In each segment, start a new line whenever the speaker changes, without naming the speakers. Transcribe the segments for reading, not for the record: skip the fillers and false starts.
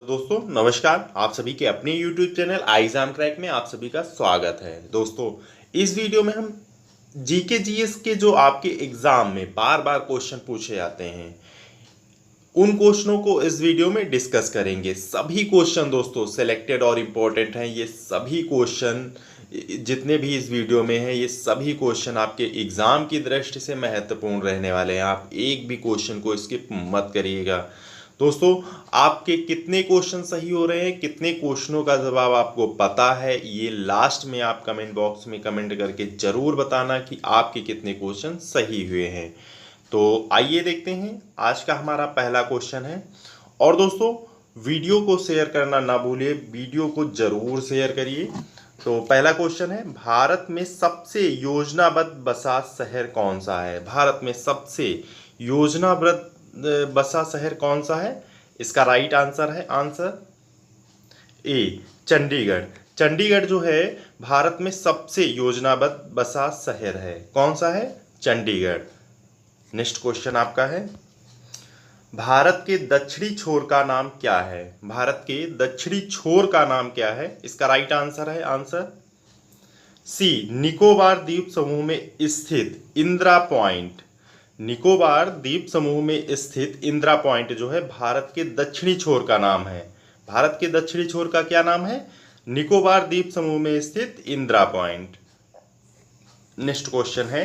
दोस्तों नमस्कार। आप सभी के अपने YouTube चैनल एग्जाम क्रैक में आप सभी का स्वागत है। दोस्तों इस वीडियो में हम जीके जीएस के जो आपके एग्जाम में बार बार क्वेश्चन पूछे जाते हैं उन क्वेश्चनों को इस वीडियो में डिस्कस करेंगे। सभी क्वेश्चन दोस्तों सिलेक्टेड और इम्पोर्टेंट हैं। ये सभी क्वेश्चन जितने भी इस वीडियो में हैं ये सभी क्वेश्चन आपके एग्जाम की दृष्टि से महत्वपूर्ण रहने वाले हैं। आप एक भी क्वेश्चन को स्किप मत करिएगा। दोस्तों आपके कितने क्वेश्चन सही हो रहे हैं, कितने क्वेश्चनों का जवाब आपको पता है, ये लास्ट में आप कमेंट बॉक्स में कमेंट करके जरूर बताना कि आपके कितने क्वेश्चन सही हुए हैं। तो आइए देखते हैं आज का हमारा पहला क्वेश्चन है। और दोस्तों वीडियो को शेयर करना ना भूलिए, वीडियो को जरूर शेयर करिए। तो पहला क्वेश्चन है, भारत में सबसे योजनाबद्ध बसा शहर कौन सा है? भारत में सबसे योजनाबद्ध बसा शहर कौन सा है? इसका राइट आंसर है आंसर ए चंडीगढ़। चंडीगढ़ जो है भारत में सबसे योजनाबद्ध बसा शहर है। कौन सा है? चंडीगढ़। नेक्स्ट क्वेश्चन आपका है, भारत के दक्षिणी छोर का नाम क्या है? भारत के दक्षिणी छोर का नाम क्या है? इसका राइट आंसर है आंसर सी निकोबार द्वीप समूह में स्थित इंदिरा पॉइंट। निकोबार द्वीप समूह में स्थित इंदिरा पॉइंट जो है भारत के दक्षिणी छोर का नाम है। भारत के दक्षिणी छोर का क्या नाम है? निकोबार द्वीप समूह में स्थित इंदिरा पॉइंट। नेक्स्ट क्वेश्चन है,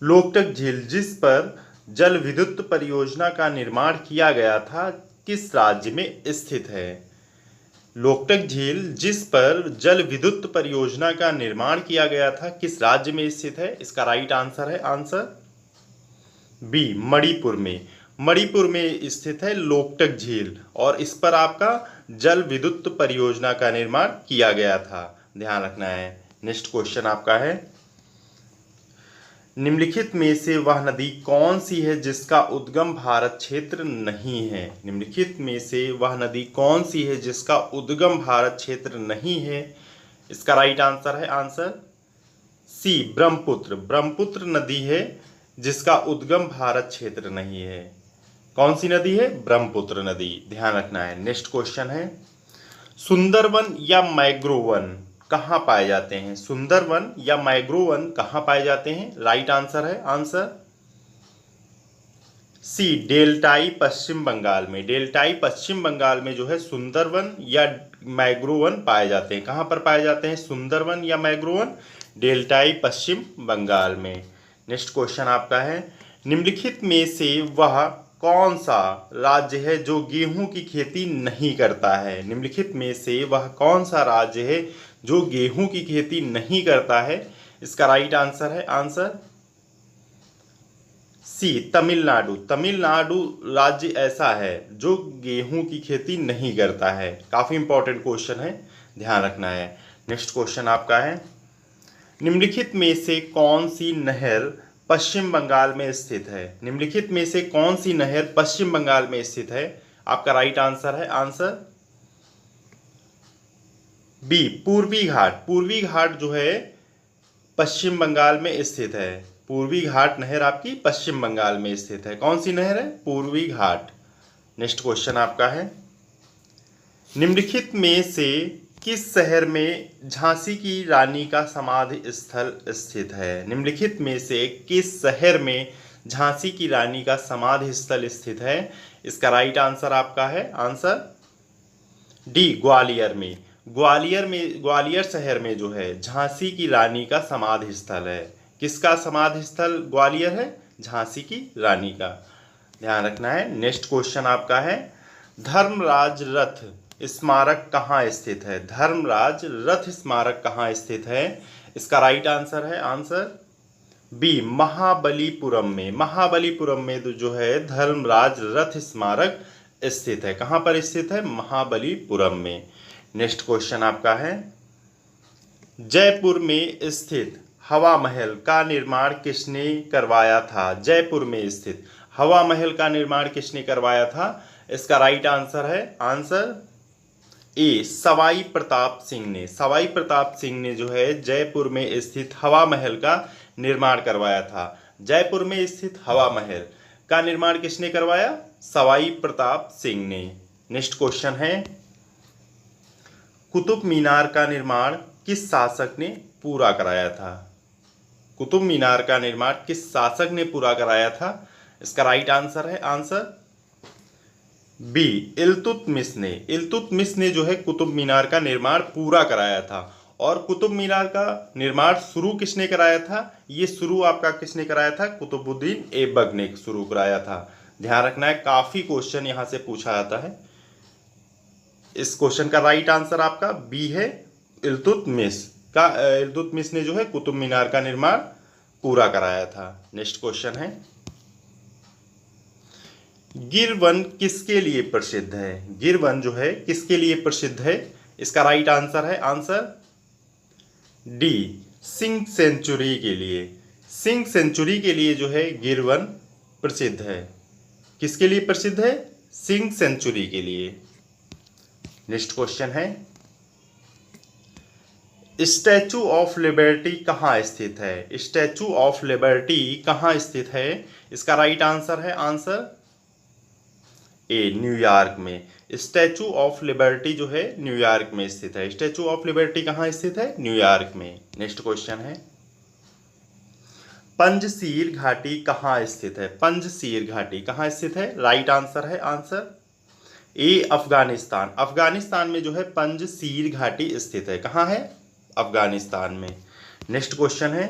लोकटक झील जिस पर जल विद्युत परियोजना का निर्माण किया गया था किस राज्य में स्थित है? लोकटक झील जिस पर जल विद्युत परियोजना का निर्माण किया गया था किस राज्य में स्थित है? इसका राइट आंसर है आंसर बी मणिपुर में। मणिपुर में स्थित है लोकटक झील और इस पर आपका जल विद्युत परियोजना का निर्माण किया गया था, ध्यान रखना है। नेक्स्ट क्वेश्चन आपका है, निम्नलिखित में से वह नदी कौन सी है जिसका उद्गम भारत क्षेत्र नहीं है? निम्नलिखित में से वह नदी कौन सी है जिसका उद्गम भारत क्षेत्र नहीं है? इसका राइट आंसर है आंसर सी ब्रह्मपुत्र। ब्रह्मपुत्र नदी है जिसका उद्गम भारत क्षेत्र नहीं है। कौन सी नदी है? ब्रह्मपुत्र नदी, ध्यान रखना है। नेक्स्ट क्वेश्चन है, सुंदरवन या मैंग्रोव वन कहाँ पाए जाते हैं? सुंदरवन या मैंग्रोव वन कहाँ पाए जाते हैं? राइट आंसर है आंसर सी डेल्टाई पश्चिम बंगाल में। डेल्टाई पश्चिम बंगाल में जो है सुंदरवन या मैंग्रोव वन पाए जाते हैं। कहाँ पर पाए जाते हैं सुंदरवन या मैंग्रोव वन? डेल्टाई पश्चिम बंगाल में। नेक्स्ट क्वेश्चन आपका है, निम्नलिखित में से वह कौन सा राज्य है जो गेहूं की खेती नहीं करता है? निम्नलिखित में से वह कौन सा राज्य है जो गेहूं की खेती नहीं करता है? इसका राइट आंसर है आंसर सी तमिलनाडु। तमिलनाडु राज्य ऐसा है जो गेहूं की खेती नहीं करता है। काफी इंपॉर्टेंट क्वेश्चन है, ध्यान रखना है। नेक्स्ट क्वेश्चन आपका है, निम्नलिखित में से कौन सी नहर पश्चिम बंगाल में स्थित है? निम्नलिखित में से कौन सी नहर पश्चिम बंगाल में स्थित है? आपका राइट आंसर है आंसर बी पूर्वी घाट। पूर्वी घाट जो है पश्चिम बंगाल में स्थित है। पूर्वी घाट नहर आपकी पश्चिम बंगाल में स्थित है। कौन सी नहर है? पूर्वी घाट। नेक्स्ट क्वेश्चन आपका है, निम्नलिखित में से किस शहर में झांसी की रानी का समाधि स्थल स्थित है? निम्नलिखित में से किस शहर में झांसी की रानी का समाधि स्थल स्थित है? इसका राइट आंसर आपका है आंसर डी ग्वालियर में। ग्वालियर शहर में जो है झांसी की रानी का समाधि स्थल है। किसका समाधि स्थल ग्वालियर है? झांसी की रानी का, ध्यान रखना है। नेक्स्ट क्वेश्चन आपका है, धर्मराज रथ स्मारक कहाँ स्थित है? धर्मराज रथ स्मारक कहाँ स्थित है? इसका राइट आंसर है आंसर बी महाबलीपुरम में। महाबलीपुरम में जो है धर्मराज रथ स्मारक स्थित है। कहाँ पर स्थित है? महाबलीपुरम में। नेक्स्ट क्वेश्चन आपका है, जयपुर में स्थित हवा महल का निर्माण किसने करवाया था? जयपुर में स्थित हवा महल का निर्माण किसने करवाया था? इसका राइट आंसर है आंसर ए सवाई प्रताप सिंह ने। सवाई प्रताप सिंह ने जो है जयपुर में स्थित हवा महल का निर्माण करवाया था। जयपुर में स्थित हवा महल का निर्माण किसने करवाया? सवाई प्रताप सिंह ने। नेक्स्ट क्वेश्चन है, कुतुब मीनार का निर्माण किस शासक ने पूरा कराया था? कुतुब मीनार का निर्माण किस शासक ने पूरा कराया था? इसका राइट आंसर है आंसर बी, इल्तुतमिश ने। इल्तुतमिश ने जो है कुतुब मीनार का निर्माण पूरा कराया था। और कुतुब मीनार का निर्माण शुरू किसने कराया था? ये शुरू आपका किसने कराया था? कुतुबुद्दीन ऐबक ने शुरू कराया था। ध्यान रखना है, काफी क्वेश्चन यहां से पूछा जाता है। इस क्वेश्चन का राइट आंसर आपका बी है, इल्तुतमिश का। इल्तुतमिश ने जो है कुतुब मीनार का निर्माण पूरा कराया था। नेक्स्ट क्वेश्चन है, गिर वन किसके लिए प्रसिद्ध है? गिर वन जो है किसके लिए प्रसिद्ध है? इसका राइट आंसर है आंसर डी, सिंह सेंचुरी के लिए। सिंह सेंचुरी के लिए जो है गिर वन प्रसिद्ध है। किसके लिए प्रसिद्ध है? सिंह सेंचुरी के लिए। नेक्स्ट क्वेश्चन है, स्टैचू ऑफ लिबर्टी कहाँ स्थित है? स्टैचू ऑफ लिबर्टी कहाँ स्थित है? इसका राइट आंसर है आंसर ए, न्यूयॉर्क में। स्टैचू ऑफ लिबर्टी जो है न्यूयॉर्क में स्थित है। स्टैचू ऑफ लिबर्टी कहाँ स्थित है? न्यूयॉर्क में। नेक्स्ट क्वेश्चन है, पंजशीर घाटी कहाँ स्थित है? पंजशीर घाटी कहाँ स्थित है? राइट आंसर है आंसर ए, अफगानिस्तान। अफगानिस्तान में जो है पंजशीर घाटी स्थित है। कहाँ है? अफगानिस्तान में। नेक्स्ट क्वेश्चन है,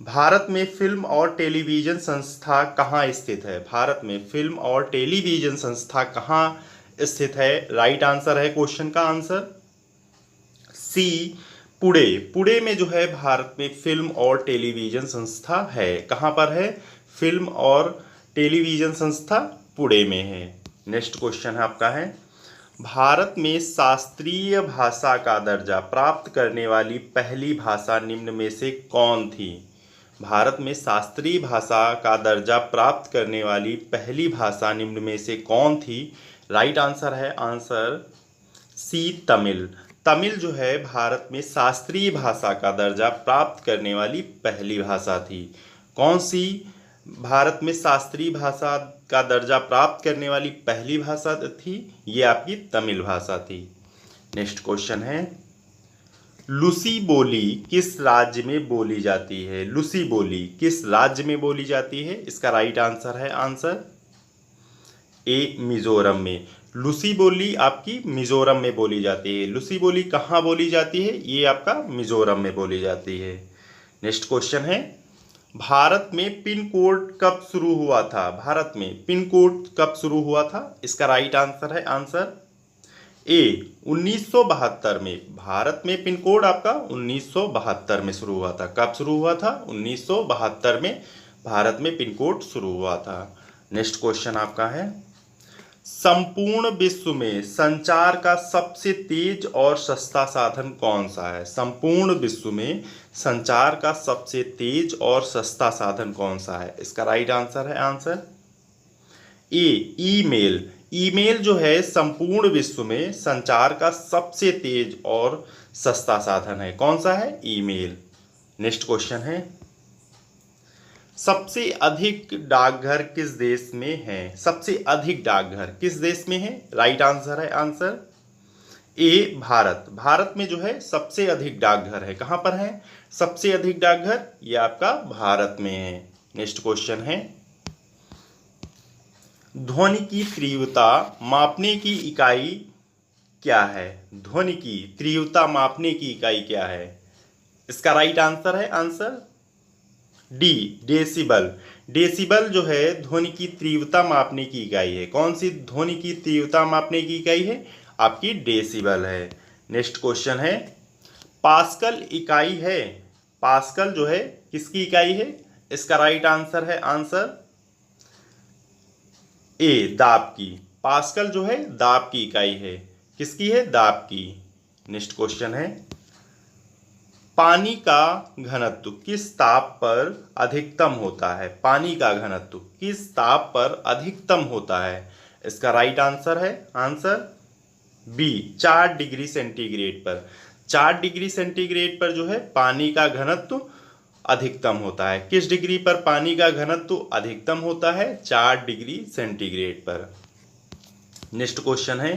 भारत में फिल्म और टेलीविजन संस्था कहाँ स्थित है? भारत में फिल्म और टेलीविजन संस्था कहाँ स्थित है? राइट आंसर है क्वेश्चन का आंसर सी, पुणे। पुणे में जो है भारत में फिल्म और टेलीविजन संस्था है। कहाँ पर है? फिल्म और टेलीविजन संस्था पुणे में है। नेक्स्ट क्वेश्चन है आपका है, भारत में शास्त्रीय भाषा का दर्जा प्राप्त करने वाली पहली भाषा निम्न में से कौन थी? भारत में शास्त्रीय भाषा का दर्जा प्राप्त करने वाली पहली भाषा निम्न में से कौन थी? राइट आंसर है आंसर सी, तमिल। तमिल जो है भारत में शास्त्रीय भाषा का दर्जा प्राप्त करने वाली पहली भाषा थी। कौन सी भारत में शास्त्रीय भाषा का दर्जा प्राप्त करने वाली पहली भाषा थी? ये आपकी तमिल भाषा थी। नेक्स्ट क्वेश्चन है, लूसी बोली किस राज्य में बोली जाती है? लूसी बोली किस राज्य में बोली जाती है? इसका राइट आंसर है आंसर ए, मिजोरम में। लूसी बोली आपकी मिजोरम में बोली जाती है। लूसी बोली कहाँ बोली जाती है? ये आपका मिजोरम में बोली जाती है। नेक्स्ट क्वेश्चन है, भारत में पिन कोड कब शुरू हुआ था? भारत में पिन कोड कब शुरू हुआ था? इसका राइट आंसर है आंसर ए, 1972 में। भारत में पिन कोड आपका 1972 में शुरू हुआ था। कब शुरू हुआ था? 1972 में भारत में पिन कोड शुरू हुआ था। नेक्स्ट क्वेश्चन आपका है, संपूर्ण विश्व में संचार का सबसे तेज और सस्ता साधन कौन सा है? संपूर्ण विश्व में संचार का सबसे तेज और सस्ता साधन कौन सा है? इसका राइट आंसर है आंसर ए, ईमेल। ईमेल जो है संपूर्ण विश्व में संचार का सबसे तेज और सस्ता साधन है। कौन सा है? ईमेल। नेक्स्ट क्वेश्चन है, सबसे अधिक डाकघर किस देश में है? सबसे अधिक डाकघर किस देश में है? राइट आंसर है आंसर ए, भारत। भारत में जो है सबसे अधिक डाकघर है। कहाँ पर है सबसे अधिक डाकघर? ये आपका भारत में है। नेक्स्ट क्वेश्चन है, ध्वनि की तीव्रता मापने की इकाई क्या है? ध्वनि की तीव्रता मापने की इकाई क्या है? इसका राइट आंसर है आंसर डी, डेसिबल। डेसिबल जो है ध्वनि की तीव्रता मापने की इकाई है। कौन सी ध्वनि की तीव्रता मापने की इकाई है? आपकी डेसिबल है। नेक्स्ट क्वेश्चन है, पास्कल इकाई है। पास्कल जो है किसकी इकाई है? इसका राइट आंसर है आंसर ए, दाब की। पास्कल जो है दाब की इकाई है। किसकी है? दाब की। नेक्स्ट क्वेश्चन है, पानी का घनत्व किस ताप पर अधिकतम होता है? पानी का घनत्व किस ताप पर अधिकतम होता है? इसका राइट आंसर है आंसर बी, 4 डिग्री सेंटीग्रेड पर। 4 डिग्री सेंटीग्रेड पर जो है पानी का घनत्व अधिकतम होता है। किस डिग्री पर पानी का घनत्व अधिकतम होता है? 4 डिग्री सेंटीग्रेड पर। नेक्स्ट क्वेश्चन है,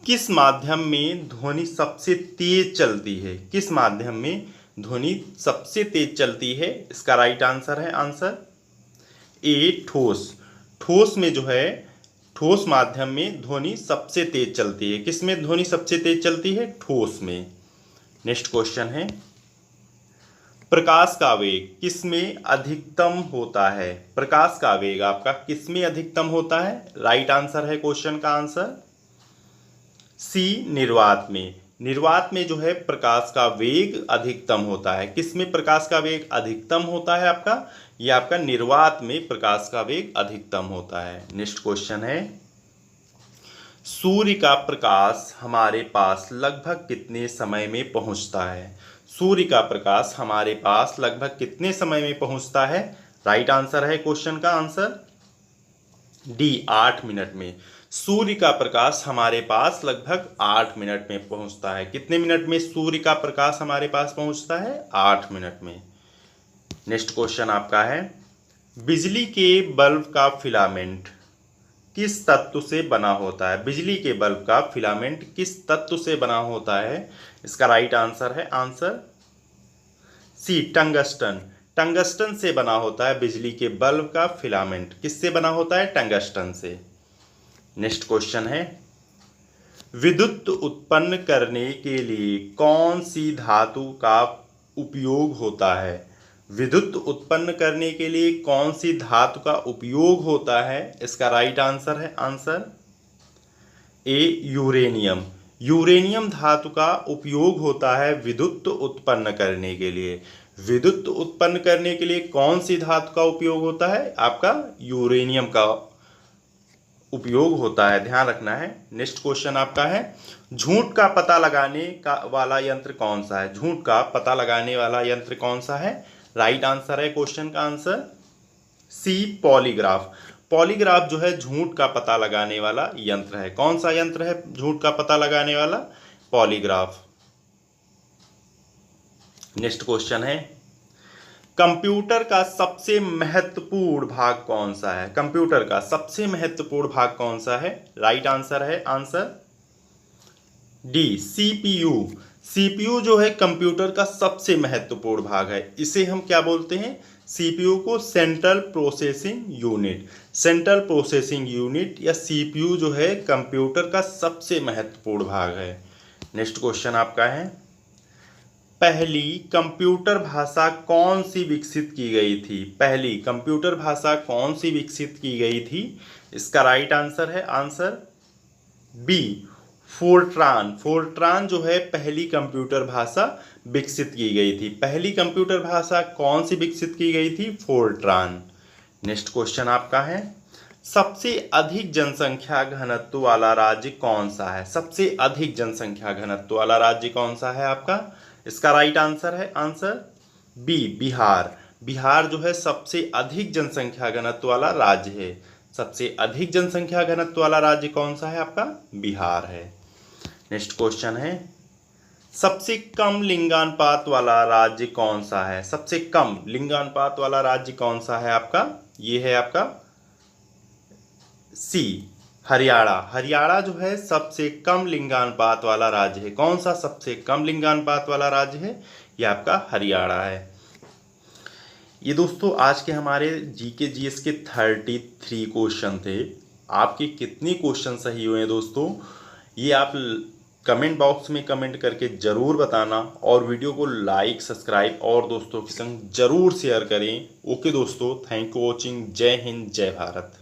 किस माध्यम में ध्वनि सबसे तेज चलती है? किस माध्यम में ध्वनि सबसे तेज चलती है? इसका राइट आंसर है आंसर ए ठोस। ठोस में जो है, ठोस माध्यम में ध्वनि सबसे तेज चलती है। किस में ध्वनि सबसे तेज चलती है? ठोस में। नेक्स्ट क्वेश्चन है, प्रकाश का वेग किस में अधिकतम होता है? प्रकाश का वेग आपका किस में अधिकतम होता है? राइट आंसर है क्वेश्चन का आंसर सी निर्वात में। निर्वात में जो है प्रकाश का वेग अधिकतम होता है। किस में प्रकाश का वेग अधिकतम होता है आपका? यह आपका निर्वात में प्रकाश का वेग अधिकतम होता है। नेक्स्ट क्वेश्चन है, सूर्य का प्रकाश हमारे पास लगभग कितने समय में पहुंचता है? सूर्य का प्रकाश हमारे पास लगभग कितने समय में पहुंचता है? राइट आंसर है क्वेश्चन का आंसर डी 8 मिनट में। सूर्य का प्रकाश हमारे पास लगभग 8 मिनट में पहुंचता है। कितने मिनट में सूर्य का प्रकाश हमारे पास पहुंचता है? 8 मिनट में। नेक्स्ट क्वेश्चन आपका है, बिजली के बल्ब का फिलामेंट किस तत्व से बना होता है? बिजली के बल्ब का फिलामेंट किस तत्व से बना होता है? इसका राइट आंसर है आंसर सी टंगस्टन। टंगस्टन से बना होता है बिजली के बल्ब का फिलामेंट। किससे बना होता है? टंगस्टन से। नेक्स्ट क्वेश्चन है, विद्युत उत्पन्न करने के लिए कौन सी धातु का उपयोग होता है? विद्युत उत्पन्न करने के लिए कौन सी धातु का उपयोग होता है? इसका राइट आंसर है आंसर ए यूरेनियम। यूरेनियम धातु का उपयोग होता है विद्युत उत्पन्न करने के लिए। विद्युत उत्पन्न करने के लिए कौन सी धातु का उपयोग होता है? आपका यूरेनियम का उपयोग होता है, ध्यान रखना है। नेक्स्ट क्वेश्चन आपका है, झूठ का पता लगाने का वाला यंत्र कौन सा है? झूठ का पता लगाने वाला यंत्र कौन सा है? राइट आंसर है क्वेश्चन का आंसर सी पॉलीग्राफ। पॉलीग्राफ जो है झूठ का पता लगाने वाला यंत्र है। कौन सा यंत्र है झूठ का पता लगाने वाला? पॉलीग्राफ। नेक्स्ट क्वेश्चन है, कंप्यूटर का सबसे महत्वपूर्ण भाग कौन सा है? कंप्यूटर का सबसे महत्वपूर्ण भाग कौन सा है? राइट आंसर है आंसर डी सीपीयू। सीपीयू जो है कंप्यूटर का सबसे महत्वपूर्ण भाग है। इसे हम क्या बोलते हैं? सीपीयू को central processing unit. Central processing unit या सीपीयू जो है कंप्यूटर का सबसे महत्वपूर्ण भाग है। नेक्स्ट क्वेश्चन आपका है, पहली कंप्यूटर भाषा कौन सी विकसित की गई थी? पहली कंप्यूटर भाषा कौन सी विकसित की गई थी? इसका राइट आंसर है आंसर बी फोर्ट्रान। फोर्ट्रान जो है पहली कंप्यूटर भाषा विकसित की गई थी। पहली कंप्यूटर भाषा कौन सी विकसित की गई थी? फोर्ट्रान। नेक्स्ट क्वेश्चन आपका है, सबसे अधिक जनसंख्या घनत्व वाला राज्य कौन सा है? सबसे अधिक जनसंख्या घनत्व वाला राज्य कौन सा है आपका? इसका राइट आंसर है आंसर बी बिहार। बिहार जो है सबसे अधिक जनसंख्या घनत्व वाला राज्य है। सबसे अधिक जनसंख्या घनत्व वाला राज्य कौन सा है आपका? बिहार है। नेक्स्ट क्वेश्चन है, सबसे कम लिंगानुपात वाला राज्य कौन सा है? सबसे कम लिंगानुपात वाला राज्य कौन सा है आपका? ये है आपका सी हरियाणा। हरियाणा जो है सबसे कम लिंगानुपात वाला राज्य है। कौन सा सबसे कम लिंगानुपात वाला राज्य है? ये आपका हरियाणा है। ये दोस्तों आज के हमारे जीके जीएस के 33 क्वेश्चन थे। आपके कितने क्वेश्चन सही हुए हैं दोस्तों, ये आप कमेंट बॉक्स में कमेंट करके ज़रूर बताना और वीडियो को लाइक सब्सक्राइब और दोस्तों के संग ज़रूर शेयर करें। ओके दोस्तों, थैंक यू वॉचिंग। जय हिंद, जय भारत।